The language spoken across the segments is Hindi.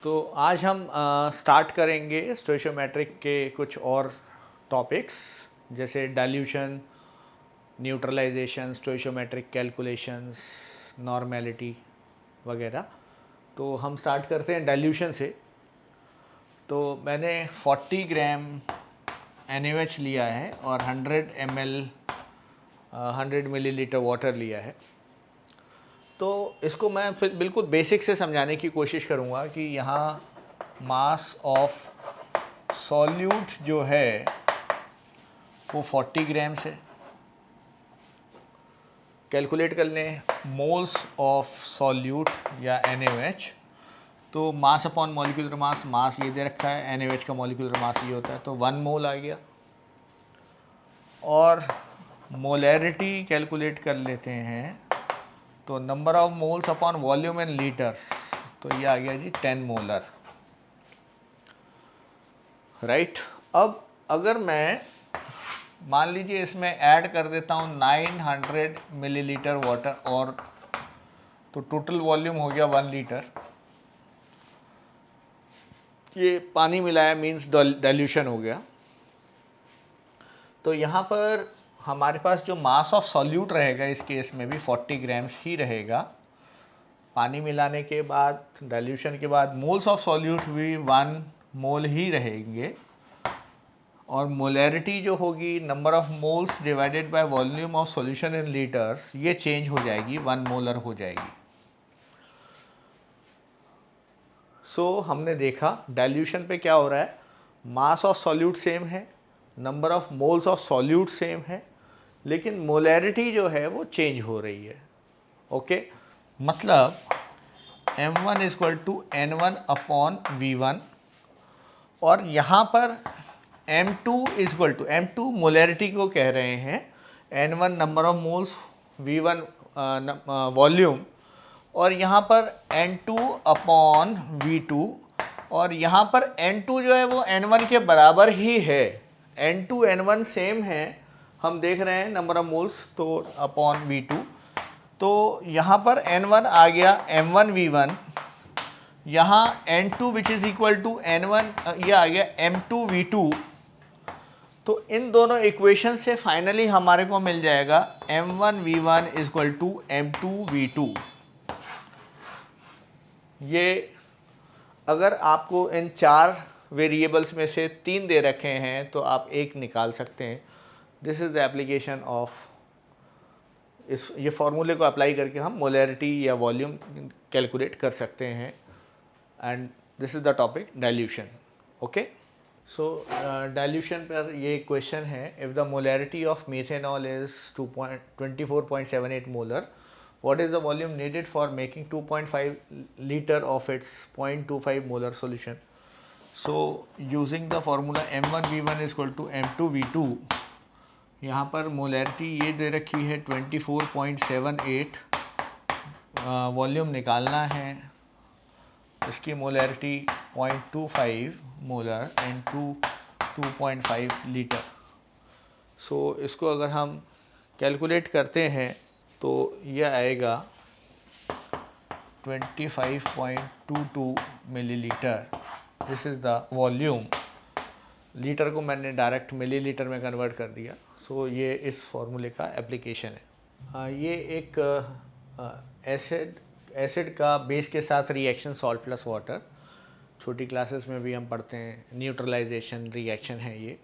तो आज हम स्टार्ट करेंगे स्टोइशियोमेट्रिक के कुछ और टॉपिक्स जैसे dilution, neutralisation, stoichiometric calculations, normality वगैरह। तो हम स्टार्ट करते हैं डाइल्यूशन से। तो मैंने 40 ग्राम NaOH लिया है और 100 ml 100 मिलीलीटर वाटर लिया है। तो इसको मैं फिर बिल्कुल बेसिक से समझाने की कोशिश करूँगा कि यहाँ मास ऑफ सॉल्यूट जो है वो 40 ग्राम्स है। कैलकुलेट कर लें मोल्स ऑफ सॉल्यूट या NaOH। तो मास अपॉन मॉलिक्यूलर मास ये दे रखा है, NaOH का मॉलिक्यूलर मास ये होता है, तो 1 मोल आ गया। और मोलैरिटी कैलकुलेट कर लेते हैं, तो number of moles upon volume in litres, तो ये आ गया जी 10 मोलर, राइट। अब अगर मैं मान लीजिए इसमें ऐड कर देता हूँ 900 मिलीलीटर वाटर, और तो टोटल वॉल्यूम हो गया 1 लीटर। ये पानी मिलाया मीन्स डाइल्यूशन हो गया। तो यहाँ पर हमारे पास जो मास ऑफ सॉल्यूट रहेगा इस केस में भी 40 ग्राम्स ही रहेगा। पानी मिलाने के बाद, डाइल्यूशन के बाद मोल्स ऑफ सॉल्यूट भी 1 मोल ही रहेंगे। और मोलैरिटी जो होगी, number of moles divided by volume of solution in litres, ये चेंज हो जाएगी, 1 मोलर हो जाएगी। सो हमने देखा डाइल्यूशन पे क्या हो रहा है, मास ऑफ सॉल्यूट सेम है, number of moles of solute same है, लेकिन मोलैरिटी जो है वो चेंज हो रही है। ओके, मतलब m1 equal to n1 upon v1, और यहाँ पर m2 equal to, m2 molarity को कह रहे हैं, n1 number of moles, v1 volume, और यहाँ पर n2 अपॉन v2, और यहाँ पर n2 जो है वो n1 के बराबर ही है, n2 n1 सेम है, हम देख रहे हैं नंबर ऑफ मोल्स, तो अपॉन v2। तो यहाँ पर n1 आ गया m1 v1, यहाँ n2 which is equal to n1, ये आ गया m2 v2। तो इन दोनों इक्वेशन से फाइनली हमारे को मिल जाएगा m1 v1 equal to m2 v2। ये अगर आपको इन 4 वेरिएबल्स में से 3 दे रखे हैं तो आप एक निकाल सकते हैं। This is the application of, ये फॉर्मूले को अप्लाई करके हम मोलैरिटी या वॉल्यूम कैलकुलेट कर सकते हैं। And this is the topic dilution. Okay, so dilution पर ये क्वेश्चन है, if the molarity of methanol is 24.78 molar, what is the volume needed for making 2.5 liter of its 0.25 molar solution? So using the formula m1v1 is equal to m2v2, यहाँ पर मोलैरिटी ये दे रखी है 24.78, वॉल्यूम निकालना है, इसकी मोलैरिटी 0.25 मोलर इनटू 2.5 लीटर। सो इसको अगर हम कैलकुलेट करते हैं तो यह आएगा 25.22 millilitre. This is the volume. Litre को मैंने डायरेक्ट मिलीलीटर में कन्वर्ट कर दिया। सो ये इस फॉर्मूले का एप्लीकेशन है। ये एक एसिड का बेस के साथ रिएक्शन सॉल्ट प्लस वाटर, छोटी क्लासेस में भी हम पढ़ते हैं, न्यूट्रलाइजेशन रिएक्शन है ये।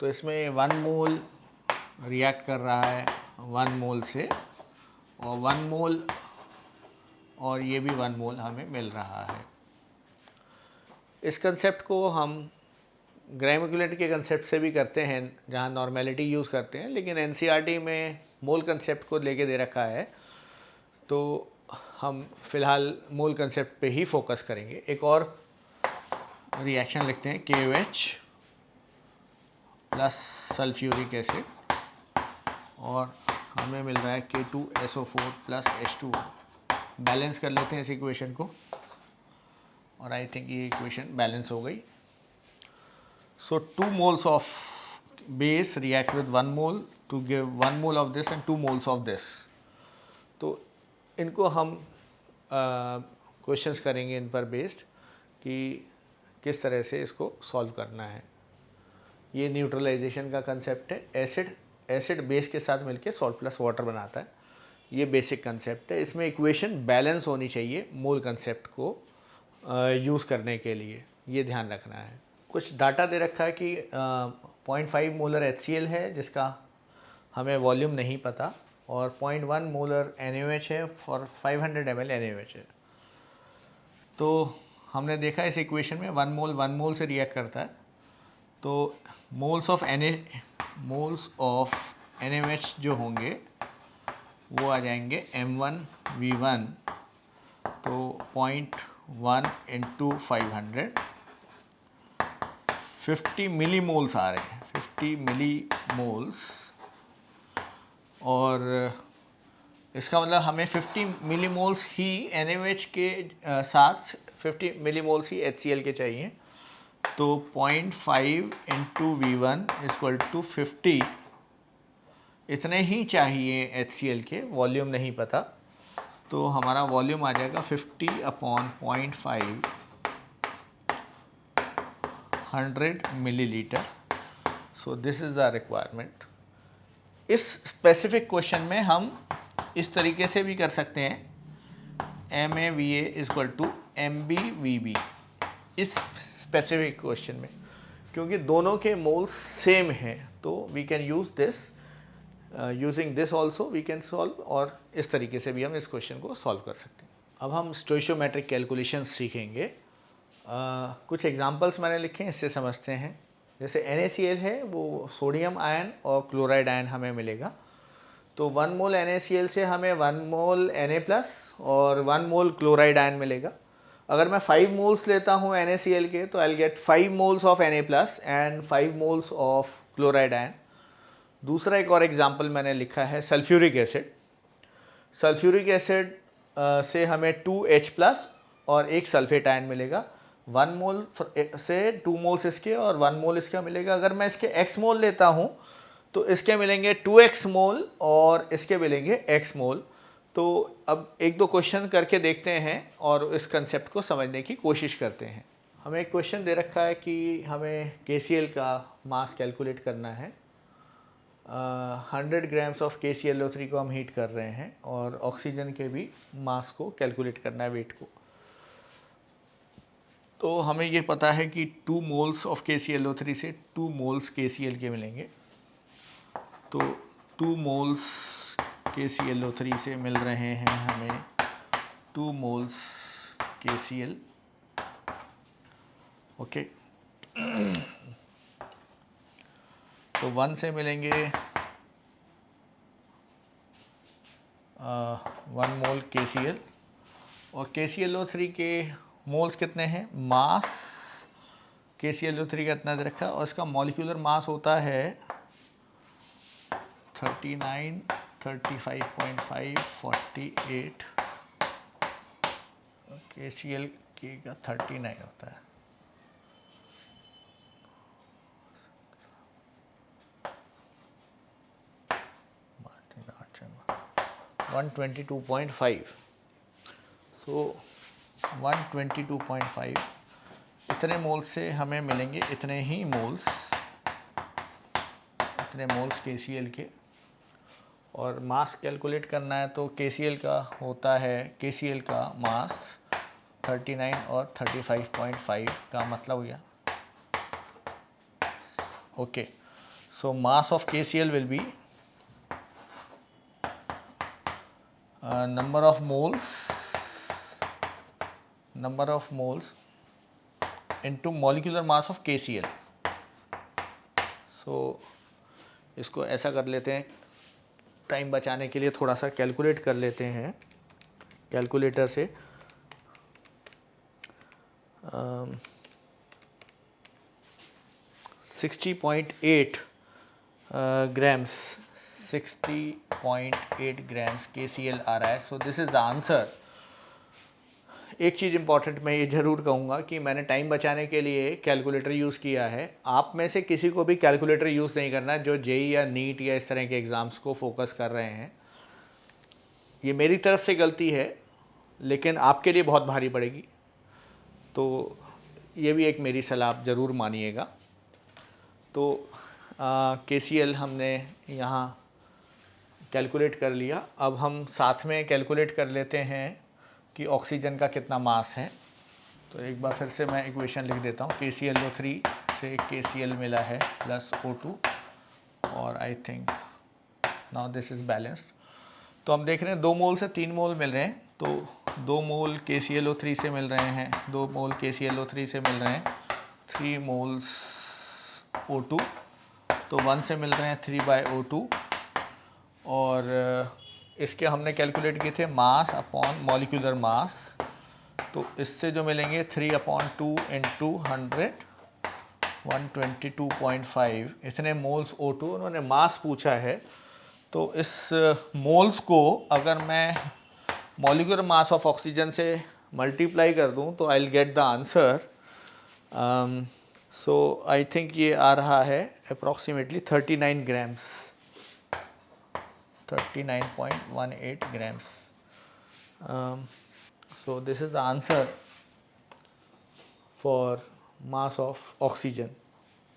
तो इसमें 1 मोल रिएक्ट कर रहा है 1 मोल से, और 1 मोल, और ये भी 1 मोल हमें मिल रहा है। इस कंसेप्ट को हम ग्राइम के कंसेप्ट से भी करते हैं, जहाँ नॉर्मेलिटी यूज़ करते हैं, लेकिन NCERT में मोल कंसेप्ट को लेके दे रखा है, तो हम फिलहाल मोल कंसेप्ट पे ही फोकस करेंगे। एक और रिएक्शन लिखते हैं, KOH प्लस सल्फ्यूरिक एसिड, और हमें मिल रहा है K2SO4 प्लस H2O। बैलेंस कर लेते हैं इस इक्वेशन को, और आई थिंक ये इक्वेशन बैलेंस हो गई। सो 2 moles of base react with 1 mole to give 1 mole of this and 2 moles of this। तो इनको हम क्वेश्चंस करेंगे इन पर बेस्ड, कि किस तरह से इसको सॉल्व करना है। ये न्यूट्रलाइजेशन का कंसेप्ट है। एसिड बेस के साथ मिलके सॉल्ट प्लस वाटर बनाता है, ये बेसिक कंसेप्ट है। इसमें इक्वेशन बैलेंस होनी चाहिए मोल कंसेप्ट को यूज़ करने के लिए, ये ध्यान रखना है। कुछ डाटा दे रखा है कि 0.5 मोलर HCl है जिसका हमें वॉल्यूम नहीं पता, और 0.1 मोलर NaOH है फॉर 500 ml NaOH है। तो हमने देखा इस इक्वेशन में 1 मोल से रिएक्ट करता है, तो मोल्स ऑफ NaOH जो होंगे वो आ जाएंगे M1V1, तो 0.1 इंटू 500, 50 मिली मोल्स आ रहे हैं, 50 मिली मोल्स। और इसका मतलब हमें 50 मिली मोल्स ही NaOH के साथ 50 मिली मोल्स ही HCl के चाहिए। तो 0.5 इंटू V1 इक्वल टू 50, इतने ही चाहिए HCl के, वॉल्यूम नहीं पता, तो हमारा वॉल्यूम आ जाएगा 50 upon 0.5, 100 millilitre. So this is the requirement. इस स्पेसिफिक क्वेश्चन में हम इस तरीके से भी कर सकते हैं, MAVA इक्वल टू MBVB, इस स्पेसिफिक क्वेश्चन में, क्योंकि दोनों के मोल्स सेम हैं, तो we can use this, using this also we can solve, और इस तरीके से भी हम इस क्वेश्चन को सॉल्व कर सकते हैं। अब हम स्टोइशियोमेट्रिक कैलकुलेशन सीखेंगे। कुछ एग्जांपल्स मैंने लिखे हैं, इससे समझते हैं। जैसे NaCl है, वो सोडियम आयन और क्लोराइड आयन हमें मिलेगा, तो 1 मोल NaCl से हमें 1 मोल Na+ और 1 मोल क्लोराइड आयन मिलेगा। अगर मैं 5 मोल्स लेता हूँ NaCl के, तो I will get 5 moles of Na+ and 5 moles of chloride ion. दूसरा एक और एग्जांपल मैंने लिखा है सल्फ्यूरिक एसिड। सल्फ्यूरिक एसिड से हमें 2H+ और एक सल्फेट आयन मिलेगा। 1 मोल से 2 मोल्स इसके और 1 मोल इसका मिलेगा। अगर मैं इसके x मोल लेता हूँ तो इसके मिलेंगे 2x मोल और इसके मिलेंगे x मोल। तो अब एक दो क्वेश्चन करके देखते हैं और इस कंसेप्ट को समझने की कोशिश करते हैं। हमें एक क्वेश्चन दे रखा है कि हमें KCl का मास कैलकुलेट करना है। 100 ग्राम्स ऑफ KClO3 को हम हीट कर रहे हैं और ऑक्सीजन के भी मास को कैलकुलेट करना है, वेट को। तो हमें ये पता है कि 2 मोल्स ऑफ KClO3 से 2 मोल्स KCl के मिलेंगे। तो 2 मोल्स KClO3 से मिल रहे हैं हमें 2 मोल्स KCl, ओके। तो 1 से मिलेंगे 1 मोल KCl, और KClO3 के मोल्स कितने हैं, मास KClO3 का इतना दे रखा है, और इसका मॉलिक्यूलर मास होता है 39, 35.5, 48। KCl का 39 होता है। तो 122.5, सो 122.5 इतने मोल्स से हमें मिलेंगे इतने ही मोल्स, इतने मोल्स KCl के। और मास कैलकुलेट करना है तो KCl का होता है, KCl का मास 39 और 35.5 का मतलब हो गया, okay. So mass of KCl will be number of moles into molecular mass of KCl। सो इसको ऐसा कर लेते हैं, टाइम बचाने के लिए थोड़ा सा कैलकुलेट कर लेते हैं कैलकुलेटर से। 60.8 ग्राम्स 60.8 ग्राम्स KCl आ रहा है। So this is the answer. एक चीज़ इंपॉर्टेंट मैं ये ज़रूर कहूँगा कि मैंने टाइम बचाने के लिए कैलकुलेटर यूज़ किया है। आप में से किसी को भी कैलकुलेटर यूज़ नहीं करना जो JEE या नीट या इस तरह के एग्ज़ाम्स को फोकस कर रहे हैं। ये मेरी तरफ से गलती है, लेकिन आपके लिए बहुत भारी पड़ेगी। तो ये भी एक मेरी सलाह आप ज़रूर मानिएगा। तो KCl हमने यहाँ कैलकुलेट कर लिया। अब हम साथ में कैलकुलेट कर लेते हैं कि ऑक्सीजन का कितना मास है। तो एक बार फिर से मैं इक्वेशन लिख देता हूँ। KClO3 से KCl मिला है प्लस O2 और I think now this is balanced. तो हम देख रहे हैं 2 मोल से 3 मोल मिल रहे हैं। तो 2 मोल KClO3 से मिल रहे हैं, 2 मोल KClO3 से मिल रहे हैं, 3 मोल्स O2, तो 1 से मिल रहे हैं 3/O2। और इसके हमने कैलकुलेट किए थे मास अपॉन मॉलिक्यूलर मास। तो इससे जो मिलेंगे 3/2 इंटू 100 122.5 इतने मोल्स O2 उन्होंने मास पूछा है। तो इस मोल्स को अगर मैं मॉलिक्यूलर मास ऑफ ऑक्सीजन से मल्टीप्लाई कर दूं तो I will get the answer. So I think ये आ रहा है approximately 39 grams, 39.18 grams. So this is the answer for mass of oxygen.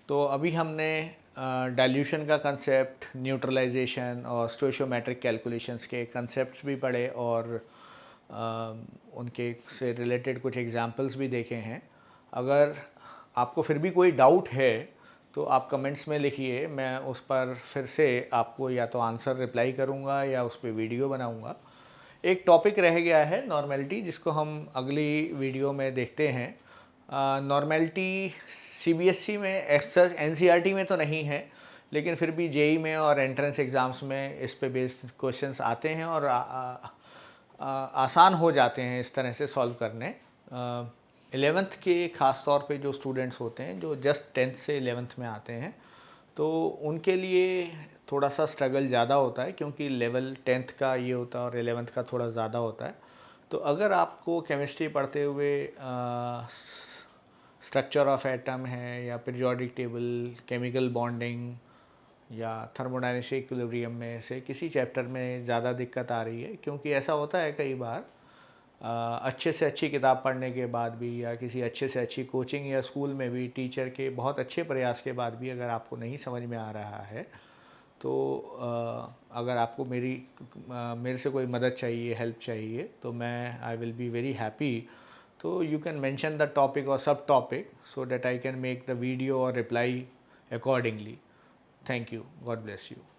तो अभी हमने डाइल्यूशन का कंसेप्ट, न्यूट्रलाइजेशन और स्टोइशियोमेट्रिक कैलकुलेशंस के कंसेप्ट्स भी पढ़े और उनके से रिलेटेड कुछ एग्जांपल्स भी देखे हैं। अगर आपको फिर भी कोई डाउट है तो आप कमेंट्स में लिखिए, मैं उस पर फिर से आपको या तो आंसर रिप्लाई करूंगा या उस पर वीडियो बनाऊंगा। एक टॉपिक रह गया है नॉर्मेलिटी, जिसको हम अगली वीडियो में देखते हैं। नॉर्मेलिटी CBSE में NCERT में तो नहीं है, लेकिन फिर भी JEE में और एंट्रेंस एग्ज़ाम्स में इस पे बेस्ड क्वेश्चंस आते हैं और आसान हो जाते हैं इस तरह से सॉल्व करने। 11th के ख़ास तौर पे जो स्टूडेंट्स होते हैं जो जस्ट 10th से 11th में आते हैं, तो उनके लिए थोड़ा सा स्ट्रगल ज़्यादा होता है, क्योंकि लेवल 10th का ये होता है और 11th का थोड़ा ज़्यादा होता है। तो अगर आपको केमिस्ट्री पढ़ते हुए स्ट्रक्चर ऑफ एटम है या पीरियोडिक टेबल, केमिकल बॉन्डिंग या थर्मोडायनेमिक इक्विलिब्रियम में से किसी चैप्टर में ज़्यादा दिक्कत आ रही है, क्योंकि ऐसा होता है कई बार अच्छे से अच्छी किताब पढ़ने के बाद भी या किसी अच्छे से अच्छी कोचिंग या स्कूल में भी टीचर के बहुत अच्छे प्रयास के बाद भी अगर आपको नहीं समझ में आ रहा है, तो अगर आपको मेरे से कोई मदद चाहिए, हेल्प चाहिए, तो I will be very happy. तो you can mention the topic और subtopic so that I can make the video or reply accordingly. Thank you. God bless you.